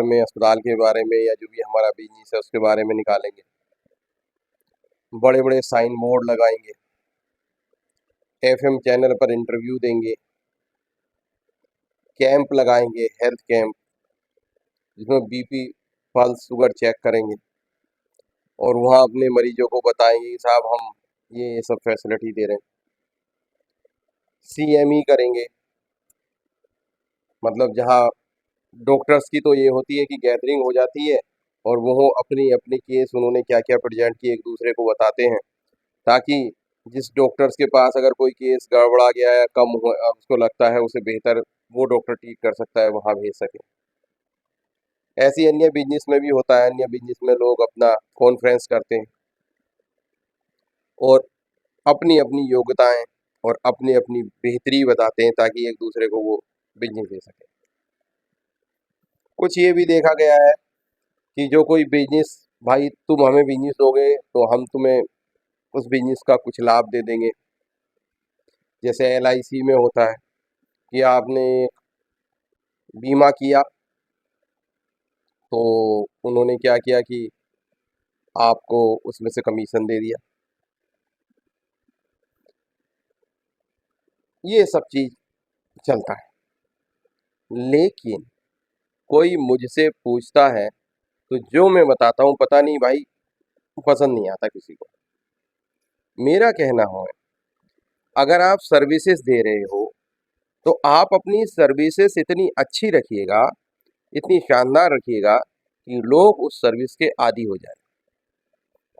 में, अस्पताल के बारे में, या जो भी हमारा बिजनेस है उसके बारे में निकालेंगे। बड़े बड़े साइन बोर्ड लगाएंगे, एफएम चैनल पर इंटरव्यू देंगे, कैंप लगाएंगे, हेल्थ कैंप, जिसमें बीपी, पल्स, शुगर चेक करेंगे और वहाँ अपने मरीजों को बताएंगे कि साहब हम ये सब फैसिलिटी दे रहे हैं। सीएमई करेंगे, मतलब जहाँ डॉक्टर्स की तो ये होती है कि गैदरिंग हो जाती है और वो अपनी अपनी केस उन्होंने क्या क्या प्रेजेंट किए एक दूसरे को बताते हैं, ताकि जिस डॉक्टर्स के पास अगर कोई केस गड़बड़ा गया है, कम हो, उसको लगता है उसे बेहतर वो डॉक्टर ट्रीट कर सकता है, वहाँ भेज सके। ऐसी अन्य बिजनेस में भी होता है। अन्य बिजनेस में लोग अपना कॉन्फ्रेंस करते हैं और अपनी अपनी योग्यताएं और अपनी अपनी बेहतरी बताते हैं, ताकि एक दूसरे को वो बिजनेस दे सके। कुछ ये भी देखा गया है कि जो कोई बिजनेस, भाई तुम हमें बिजनेस दोगे तो हम तुम्हें उस बिजनेस का कुछ लाभ दे देंगे। जैसे एलआईसी में होता है कि आपने बीमा किया तो उन्होंने क्या किया कि आपको उसमें से कमीशन दे दिया। ये सब चीज चलता है। लेकिन कोई मुझसे पूछता है तो जो मैं बताता हूँ, पता नहीं भाई पसंद नहीं आता किसी को। मेरा कहना है, अगर आप सर्विसेज दे रहे हो तो आप अपनी सर्विसेज इतनी अच्छी रखिएगा, इतनी शानदार रखिएगा कि लोग उस सर्विस के आदी हो जाए।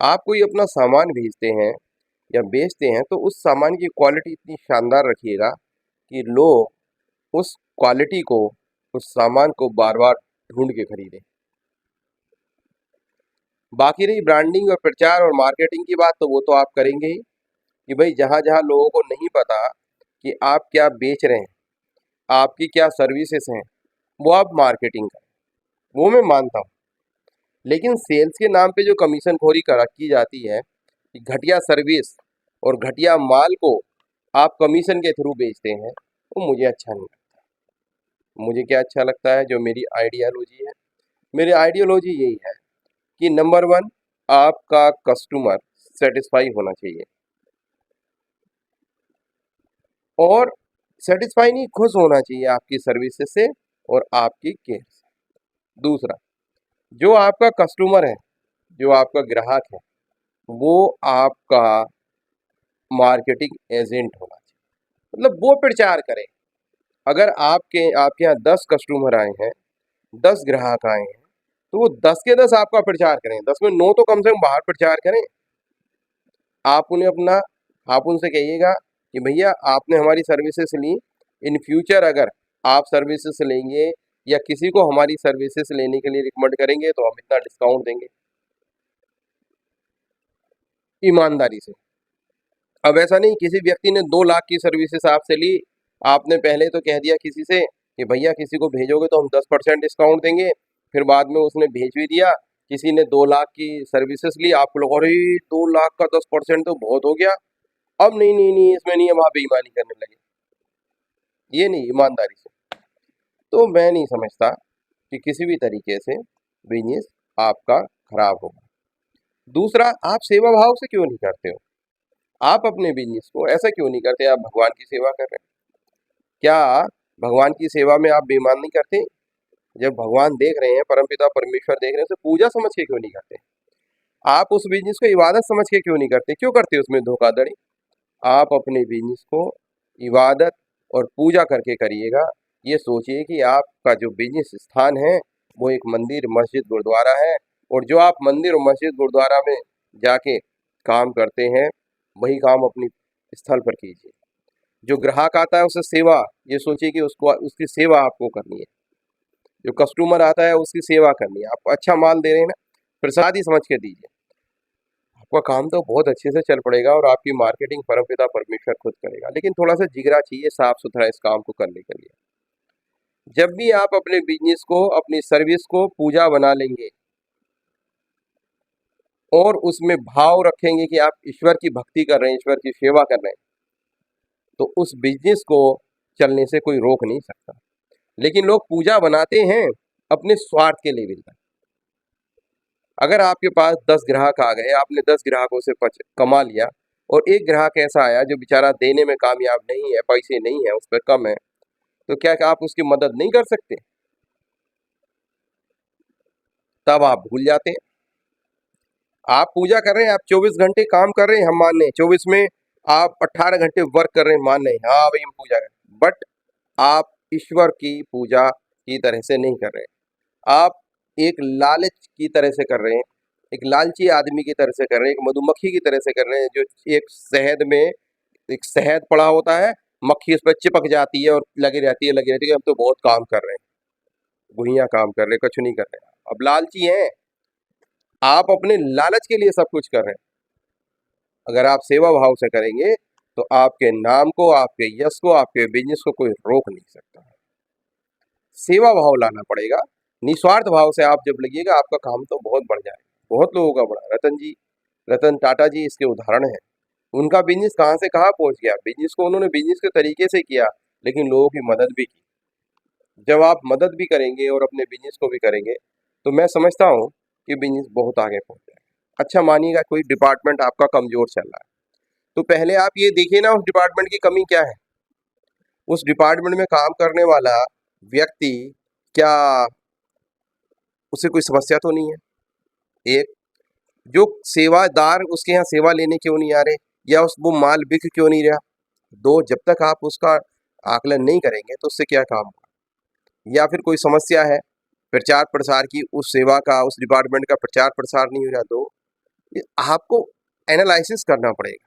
आप कोई अपना सामान भेजते हैं या बेचते हैं तो उस सामान की क्वालिटी इतनी शानदार रखिएगा कि लोग उस क्वालिटी को, उस सामान को बार बार ढूंढ के खरीदें। बाकी रही ब्रांडिंग और प्रचार और मार्केटिंग की बात, तो वो तो आप करेंगे ही कि भाई जहाँ जहाँ लोगों को नहीं पता कि आप क्या बेच रहे हैं, आपकी क्या सर्विसेज हैं, वो आप मार्केटिंग करें, वो मैं मानता हूँ। लेकिन सेल्स के नाम पे जो कमीशन खोरी कर की जाती है कि घटिया सर्विस और घटिया माल को आप कमीशन के थ्रू बेचते हैं, वो मुझे अच्छा नहीं लगता। मुझे क्या अच्छा लगता है, जो मेरी आइडियोलॉजी है, मेरी आइडियोलॉजी यही है कि नंबर वन, आपका कस्टमर सेटिस्फाई होना चाहिए, और सेटिस्फाई नहीं, खुश होना चाहिए आपकी सर्विसेज से और आपकी केयर से। दूसरा, जो आपका कस्टमर है, जो आपका ग्राहक है, वो आपका मार्केटिंग एजेंट होना चाहिए, मतलब वो प्रचार करे। अगर आपके यहाँ 10 कस्टमर आए हैं, 10 ग्राहक आए हैं, तो वो 10 के 10 आपका प्रचार करें, 10 में 9 तो कम से कम बाहर प्रचार करें। आप उन्हें अपना, आप उनसे कहिएगा कि भैया आपने हमारी सर्विसेज ली, इन फ्यूचर अगर आप सर्विसेज लेंगे या किसी को हमारी सर्विसेज लेने के लिए रिकमेंड करेंगे तो हम इतना डिस्काउंट देंगे, ईमानदारी से। अब ऐसा नहीं किसी व्यक्ति ने 2 लाख की सर्विसेज आपसे ली, आपने पहले तो कह दिया किसी से कि भैया किसी को भेजोगे तो हम 10% डिस्काउंट देंगे, फिर बाद में उसने भेज भी दिया, किसी ने 2 लाख की सर्विसेज ली, आपको लगा अरे 2 लाख का 10% तो बहुत हो गया, अब नहीं नहीं नहीं इसमें नहीं, हम आप बेईमानी करने लगे। ये नहीं, ईमानदारी से। तो मैं नहीं समझता कि किसी भी तरीके से बिजनेस आपका खराब होगा। दूसरा, आप सेवा भाव से क्यों नहीं करते हो? आप अपने बिजनेस को ऐसा क्यों नहीं करते, आप भगवान की सेवा कर रहे हैं? क्या भगवान की सेवा में आप बेईमान नहीं करते? जब भगवान देख रहे हैं, परमपिता परमेश्वर देख रहे हैं, तो पूजा समझ के क्यों नहीं करते? आप उस बिजनेस को इबादत समझ के क्यों नहीं करते? क्यों करते हो उसमें धोखाधड़ी? आप अपने बिजनेस को इबादत और पूजा करके करिएगा। ये सोचिए कि आपका जो बिजनेस स्थान है वो एक मंदिर, मस्जिद, गुरुद्वारा है, और जो आप मंदिर और मस्जिद, गुरुद्वारा में जाके काम करते हैं, वही काम अपनी स्थल पर कीजिए। जो ग्राहक आता है उसे सेवा, ये सोचिए कि उसको, उसकी सेवा आपको करनी है। जो कस्टमर आता है उसकी सेवा करनी है। आप अच्छा माल दे रहे हैं ना, प्रसाद ही समझ के दीजिए, आपका काम तो बहुत अच्छे से चल पड़ेगा और आपकी मार्केटिंग परमपिता परमेश्वर खुद करेगा। लेकिन थोड़ा सा जिगरा चाहिए, साफ सुथरा, इस काम को करने के लिए। जब भी आप अपने बिजनेस को, अपनी सर्विस को पूजा बना लेंगे और उसमें भाव रखेंगे कि आप ईश्वर की भक्ति कर रहे हैं, ईश्वर की सेवा कर रहे हैं, तो उस बिजनेस को चलने से कोई रोक नहीं सकता। लेकिन लोग पूजा बनाते हैं अपने स्वार्थ के लिए मिलता है। अगर आपके पास 10 ग्राहक आ गए, आपने 10 ग्राहकों से कमा लिया और एक ग्राहक ऐसा आया जो बेचारा देने में कामयाब नहीं है, पैसे नहीं है, उस पर कम है, तो क्या आप उसकी मदद नहीं कर सकते? तब आप भूल जाते हैं। आप पूजा कर रहे हैं, आप 24 घंटे काम कर रहे हैं, हम मान रहे हैं 24 में आप 18 घंटे वर्क कर रहे हैं, मान रहे हैं हाँ भाई हम पूजा कर रहे हैं, बट आप ईश्वर की पूजा की तरह से नहीं कर रहे हैं। आप एक लालच की तरह से कर रहे हैं, एक लालची आदमी की तरह से कर रहे हैं, एक मधुमक्खी की तरह से कर रहे हैं जो एक शहद में एक शहद पड़ा होता है, मक्खी उस पर चिपक जाती है और लगी रहती है, हम तो बहुत काम कर रहे हैं, भुइयां काम कर रहे हैं, कुछ नहीं कर रहे हैं। अब लालची हैं, आप अपने लालच के लिए सब कुछ कर रहे हैं। अगर आप सेवा भाव से करेंगे तो आपके नाम को, आपके यश को, आपके बिजनेस को कोई रोक नहीं सकता। सेवा भाव लाना पड़ेगा, निस्वार्थ भाव से आप जब लगिएगा आपका काम तो बहुत बढ़ जाएगा, बहुत लोगों का बढ़ा। रतन टाटा जी इसके उदाहरण हैं। उनका बिजनेस कहाँ से कहाँ पहुंच गया, बिजनेस को उन्होंने बिजनेस के तरीके से किया, लेकिन लोगों की मदद भी की। जब आप मदद भी करेंगे और अपने बिजनेस को भी करेंगे तो मैं समझता हूँ कि बिजनेस बहुत आगे पहुंच जाएगा। अच्छा मानिएगा कोई डिपार्टमेंट आपका कमजोर चल रहा है, तो पहले आप ये देखिए ना उस डिपार्टमेंट की कमी क्या है। उस डिपार्टमेंट में काम करने वाला व्यक्ति क्या, उसे कोई समस्या तो नहीं है? एक जो सेवादार उसके यहाँ सेवा लेने क्यों नहीं आ रहे, या उस वो माल बिक क्यों नहीं रहा? दो, जब तक आप उसका आकलन नहीं करेंगे तो उससे क्या काम होगा? या फिर कोई समस्या है प्रचार प्रसार की, उस सेवा का, उस डिपार्टमेंट का प्रचार प्रसार नहीं हो रहा, तो ये आपको एनालिसिस करना पड़ेगा।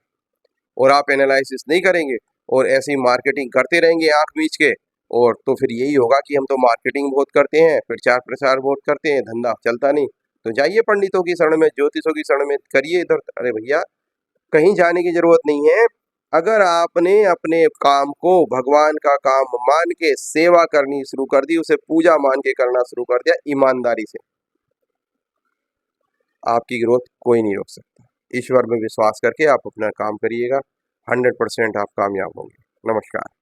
और आप एनालिसिस नहीं करेंगे और ऐसी मार्केटिंग करते रहेंगे आंख बीच के, और तो फिर यही होगा कि हम तो मार्केटिंग बहुत करते हैं, प्रचार प्रसार बहुत करते हैं, धंधा चलता नहीं। तो जाइए पंडितों की शरण में, ज्योतिषों की शरण में, करिए इधर। अरे भैया कहीं जाने की जरूरत नहीं है। अगर आपने अपने काम को भगवान का काम मान के सेवा करनी शुरू कर दी, उसे पूजा मान के करना शुरू कर दिया ईमानदारी से, आपकी ग्रोथ कोई नहीं रोक सकता। ईश्वर में विश्वास करके आप अपना काम करिएगा, 100% आप कामयाब होंगे। नमस्कार।